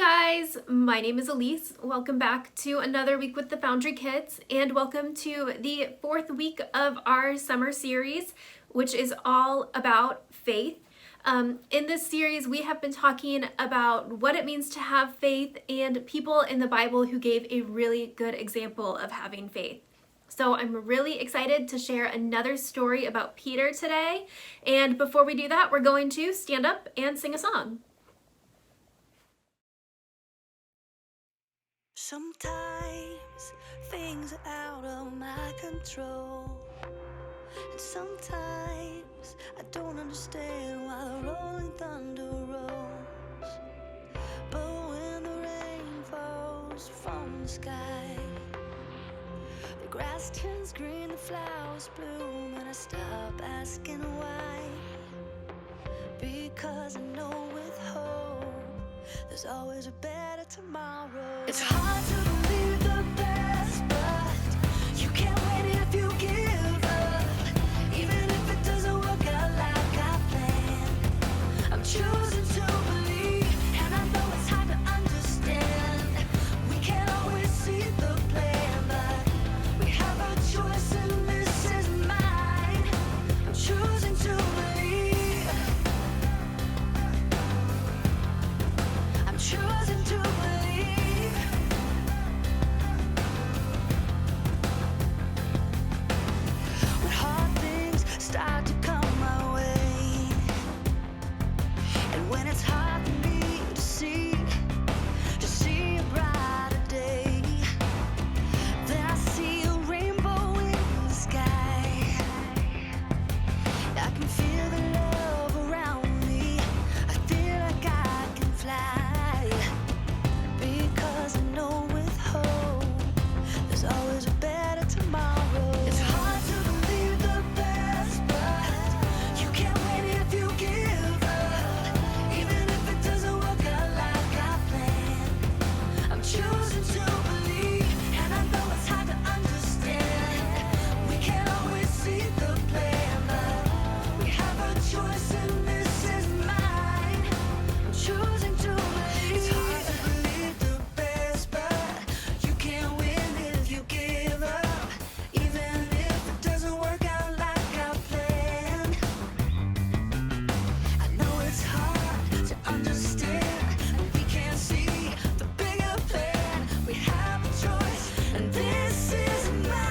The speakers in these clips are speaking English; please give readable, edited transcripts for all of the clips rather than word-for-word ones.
guys, my name is Elise. Welcome back to another week with the Foundry Kids, and welcome to the fourth week of our summer series, which is all about faith. In this series, we have been talking about what it means to have faith and people in the Bible who gave a really good example of having faith. So I'm really excited to share another story about Peter today. And before we do that, we're going to stand up and sing a song. Sometimes things are out of my control, and sometimes I don't understand why the rolling thunder rolls. But when the rain falls from the sky, the grass turns green, the flowers bloom, and I stop asking why. Because I know with hope there's always a better tomorrow. It's hard to believe the best, but you can't win if you give up. Even if it doesn't work out like I planned, I'm choosing to believe, and I know it's hard to understand. We can't always see the plan, but we have a choice and this is mine. I'm choosing to believe. I'm choosing to believe. When hard things start to come my way, and when it's hard for me to see a brighter day, then I see a rainbow in the sky. I can feel the love around me. I feel like I can fly, because I know with hope there's always a better tomorrow. It's hard to believe the best, but you can't win if you give up. Even if it doesn't work out like I planned, I'm choosing to believe, and I know it's hard to understand. We can't always see the plan, but we have a choice and this is mine. I'm choosing to believe. It's hard to believe the best, but you can't win if you give up. Even if it doesn't work out like I planned, I know it's hard to understand. We can't see the bigger plan. We have a choice, and this is mine.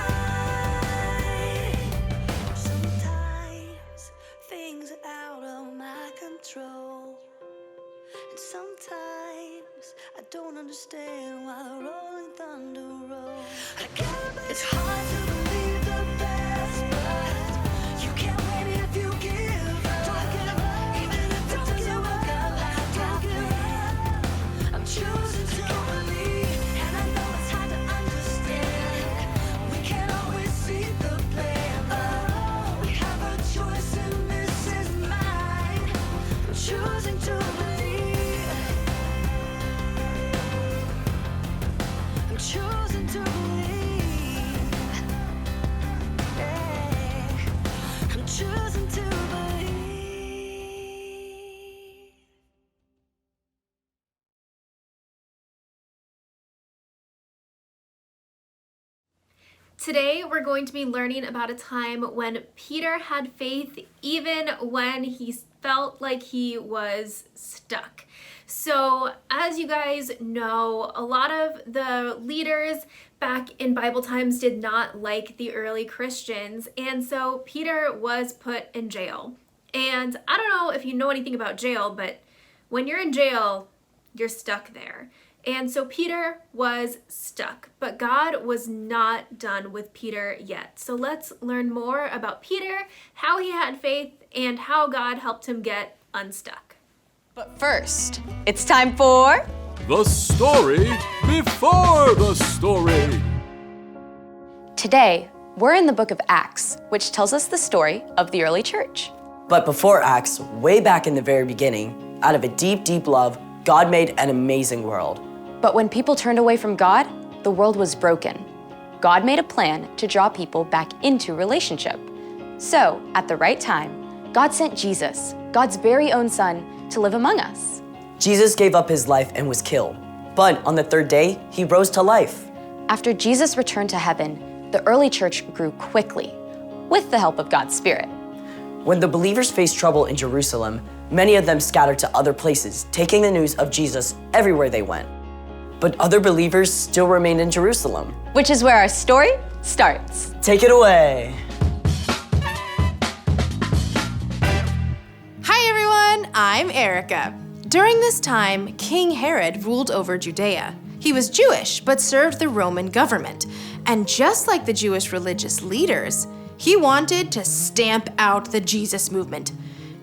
Sometimes things are out of my control, and sometimes I don't understand why the rolling thunder rolls. It's hard to believe the best, but you can't win if you give up. Even if it doesn't work out like I planned, I'm choosing to believe, and I know it's hard to understand. We can't always see the plan, but we have a choice and this is mine. I'm choosing to believe. I'm choosing to believe. Yeah. I'm choosing to believe. Today, we're going to be learning about a time when Peter had faith even when he felt like he was stuck. So, as you guys know, a lot of the leaders back in Bible times did not like the early Christians, and so Peter was put in jail. And I don't know if you know anything about jail, but when you're in jail, you're stuck there. And so Peter was stuck, but God was not done with Peter yet. So let's learn more about Peter, how he had faith, and how God helped him get unstuck. But first, it's time for The story before the story. Today, we're in the book of Acts, which tells us the story of the early church. But before Acts, way back in the very beginning, out of a deep, deep love, God made an amazing world. But when people turned away from God, the world was broken. God made a plan to draw people back into relationship. So, at the right time, God sent Jesus, God's very own Son, to live among us. Jesus gave up his life and was killed. But on the third day, he rose to life. After Jesus returned to heaven, the early church grew quickly, with the help of God's Spirit. When the believers faced trouble in Jerusalem, many of them scattered to other places, taking the news of Jesus everywhere they went. But other believers still remained in Jerusalem. Which is where our story starts. Take it away. Hi everyone, I'm Erica. During this time, King Herod ruled over Judea. He was Jewish, but served the Roman government. And just like the Jewish religious leaders, he wanted to stamp out the Jesus movement.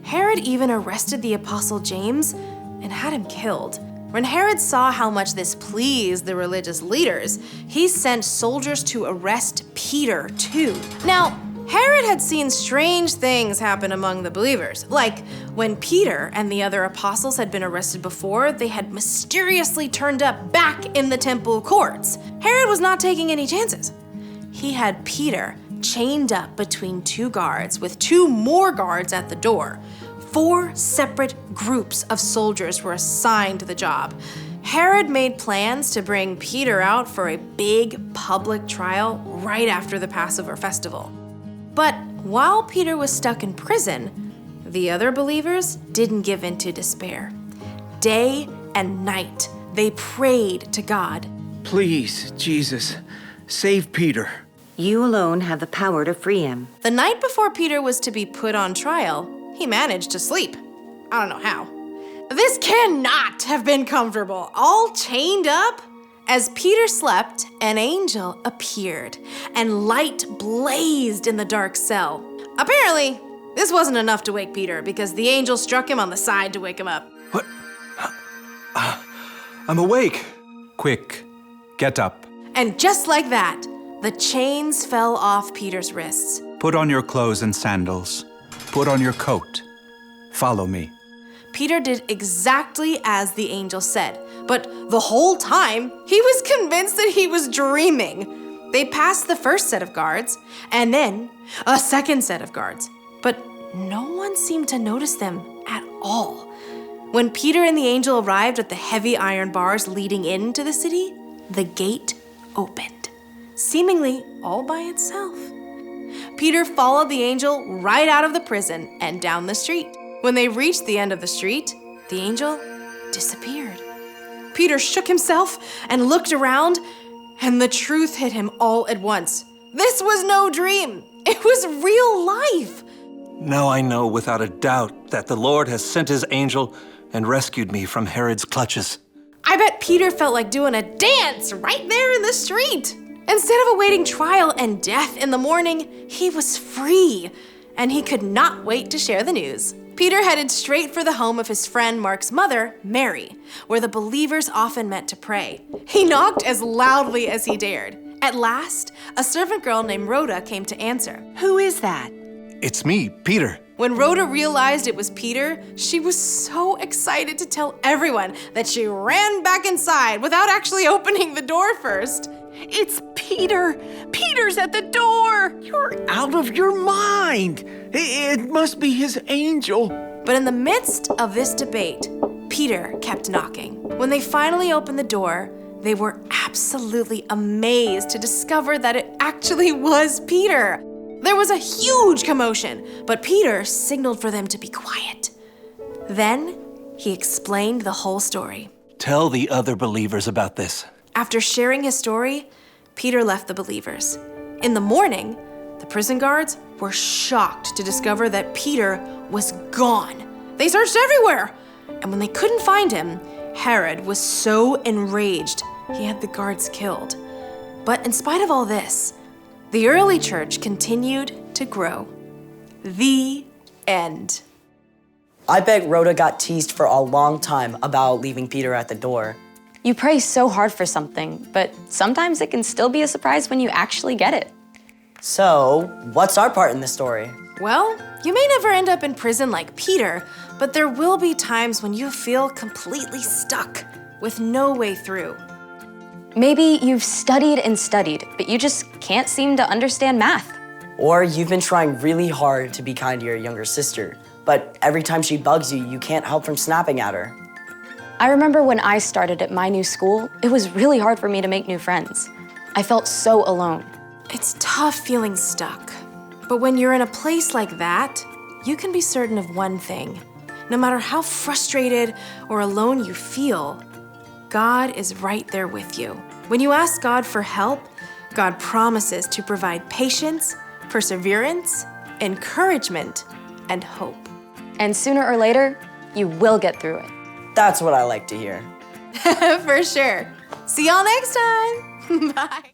Herod even arrested the Apostle James and had him killed. When Herod saw how much this pleased the religious leaders, he sent soldiers to arrest Peter too. Now, Herod had seen strange things happen among the believers, like when Peter and the other apostles had been arrested before, they had mysteriously turned up back in the temple courts. Herod was not taking any chances. He had Peter chained up between two guards with two more guards at the door. 4 separate groups of soldiers were assigned to the job. Herod made plans to bring Peter out for a big public trial right after the Passover festival. But while Peter was stuck in prison, the other believers didn't give in to despair. Day and night, they prayed to God. Please, Jesus, save Peter. You alone have the power to free him. The night before Peter was to be put on trial, he managed to sleep. I don't know how. This cannot have been comfortable, all chained up. As Peter slept, an angel appeared, and light blazed in the dark cell. Apparently, this wasn't enough to wake Peter because the angel struck him on the side to wake him up. What? I'm awake. Quick, get up. And just like that, the chains fell off Peter's wrists. Put on your clothes and sandals. Put on your coat. Follow me. Peter did exactly as the angel said, but the whole time, he was convinced that he was dreaming. They passed the first set of guards, and then a second set of guards, but no one seemed to notice them at all. When Peter and the angel arrived at the heavy iron bars leading into the city, the gate opened, seemingly all by itself. Peter followed the angel right out of the prison and down the street. When they reached the end of the street, the angel disappeared. Peter shook himself and looked around, and the truth hit him all at once. This was no dream. It was real life. Now I know without a doubt that the Lord has sent his angel and rescued me from Herod's clutches. I bet Peter felt like doing a dance right there in the street. Instead of awaiting trial and death in the morning, he was free, and he could not wait to share the news. Peter headed straight for the home of his friend Mark's mother, Mary, where the believers often met to pray. He knocked as loudly as he dared. At last, a servant girl named Rhoda came to answer. Who is that? It's me, Peter. When Rhoda realized it was Peter, she was so excited to tell everyone that she ran back inside without actually opening the door first. It's Peter. Peter's at the door. You're out of your mind. It must be his angel. But in the midst of this debate, Peter kept knocking. When they finally opened the door, they were absolutely amazed to discover that it actually was Peter. There was a huge commotion, but Peter signaled for them to be quiet. Then he explained the whole story. Tell the other believers about this. After sharing his story, Peter left the believers. In the morning, the prison guards were shocked to discover that Peter was gone. They searched everywhere, and when they couldn't find him, Herod was so enraged he had the guards killed. But in spite of all this, the early church continued to grow. The end. I bet Rhoda got teased for a long time about leaving Peter at the door. You pray so hard for something, but sometimes it can still be a surprise when you actually get it. So, what's our part in the story? Well, you may never end up in prison like Peter, but there will be times when you feel completely stuck with no way through. Maybe you've studied and studied, but you just can't seem to understand math. Or you've been trying really hard to be kind to your younger sister, but every time she bugs you, you can't help from snapping at her. I remember when I started at my new school, it was really hard for me to make new friends. I felt so alone. It's tough feeling stuck. But when you're in a place like that, you can be certain of one thing. No matter how frustrated or alone you feel, God is right there with you. When you ask God for help, God promises to provide patience, perseverance, encouragement, and hope. And sooner or later, you will get through it. That's what I like to hear. For sure. See y'all next time. Bye.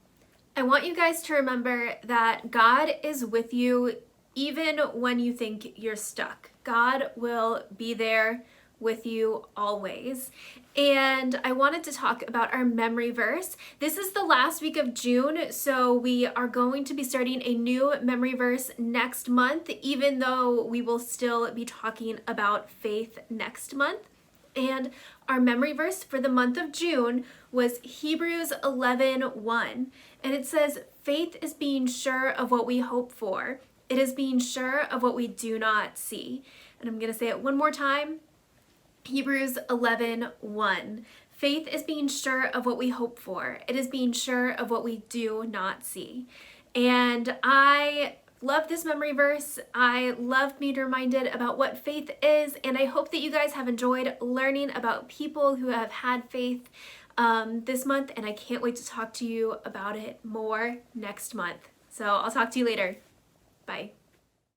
I want you guys to remember that God is with you even when you think you're stuck. God will be there with you always. And I wanted to talk about our memory verse. This is the last week of June, so we are going to be starting a new memory verse next month, even though we will still be talking about faith next month. And our memory verse for the month of June was Hebrews 11:1. And it says, faith is being sure of what we hope for. It is being sure of what we do not see. And I'm going to say it one more time. Hebrews 11:1. Faith is being sure of what we hope for. It is being sure of what we do not see. And I love this memory verse. I love being reminded about what faith is, and I hope that you guys have enjoyed learning about people who have had faith this month, and I can't wait to talk to you about it more next month. So I'll talk to you later. Bye.